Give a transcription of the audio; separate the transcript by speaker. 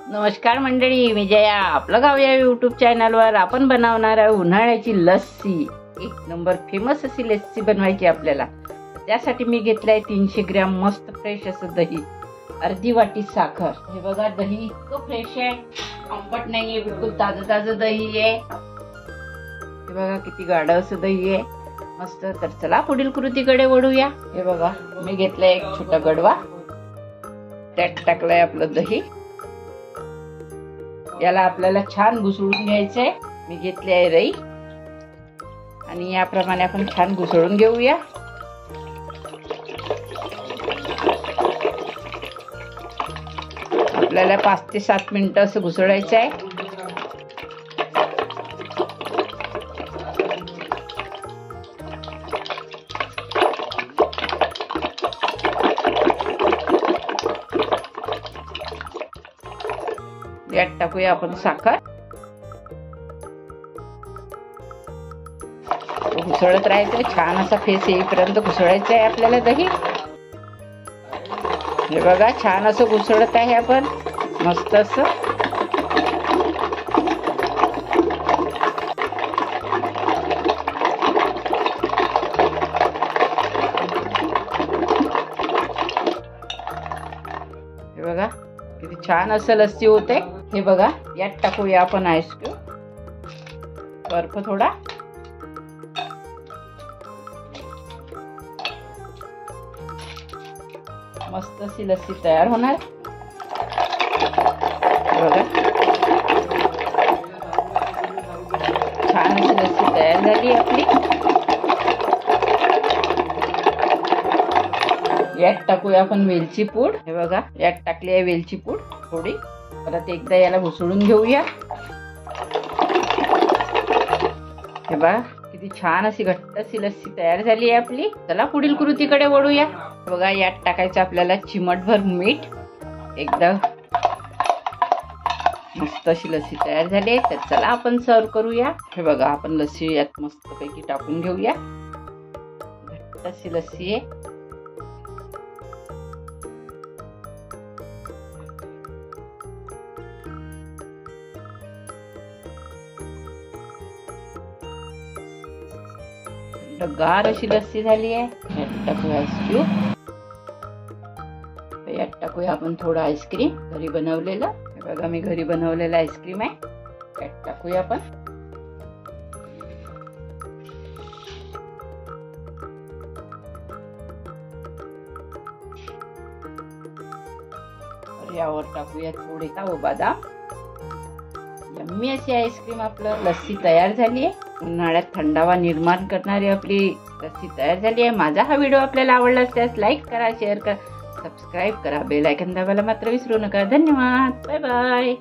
Speaker 1: नमस्कार मंडळी, मी जया. आपलं गाव या यूट्यूब चॅनलवर आपण बनवणार आहे उन्हाळ्याची लस्सी. एक नंबर फेमस अशी लस्सी बनवायची आपल्याला. त्यासाठी मी घेतलंय 300 ग्रॅम मस्त फ्रेश असं दही, अर्धी वाटी साखर. हे बघा दही इतकं फ्रेश आहे, आंबट नाहीये, बिलकुल ताजं ताजं दही आहे. हे बघा किती गाढ असं दही आहे, मस्त. तर चला पुढील कृतीकडे वळूया. हे बघा मी घेतलंय एक छोटा गडवा, त्यात टाकलंय आपलं दही. याला आपल्याला छान घुसळून घ्यायचंय. मी घेतली आहे रई आणि याप्रमाणे आपण छान घुसळून घेऊया. आपल्याला 5 ते 7 मिनिटं असं घुसळायचं आहे. यात टाकूया आपण साखर. घुसळत राहायचं, छान असा फेस येईपर्यंत घुसळायचं आहे आपल्याला दही. हे बघा छान असं घुसळत आहे आपण, मस्त असं. हे बघा किती छान असं लस्सी होते. हे बघा यात टाकूया आपण आईस क्यूब, बर्फ थोडा. मस्त अशी लस्सी तयार होणार. बघा छान अशी लस्सी तयार झाली आपली. यात टाकूया आपण वेलची पूड. हे बघा यात टाकली आहे वेलची पूड थोडी. परत एकदा याला घुसळून घेऊया. हे बघा किती छान अशी घट्ट अशी लस्सी तयार झाली आहे आपली. चला पुढील कृतीकडे वळूया. बघा यात टाकायचं आपल्याला चिमटभर मीठ. एकदा मस्त अशी लस्सी तयार झाली आहे. तर चला आपण सर्व करूया. हे बघा आपण लस्सी यात मस्तपैकी टाकून घेऊया. घट्ट अशी लस्सी आहे. गार अशी लस्सी झाली आहे. यात टाकूया आईस क्यूब. यात टाकूया आपण थोडं आईस्क्रीम घरी बनवलेलं. हे बघा मी घरी बनवलेलं आईस्क्रीम आहे. यात टाकूया आपण. यावर टाकूया थोडे काजू बदाम. यम्मी अशी आईस्क्रीम आपलं लस्सी तयार झाली आहे. उन्हाळ्यात थंडावा निर्माण करणारी आपली लस्सी तयार झाली आहे. माझा हा व्हिडिओ आपल्याला आवडला असल्यास लाईक करा, शेअर करा, सबस्क्राईब करा, बेल आयकॉन दाबायला मात्र विसरू नका. धन्यवाद. Bye bye.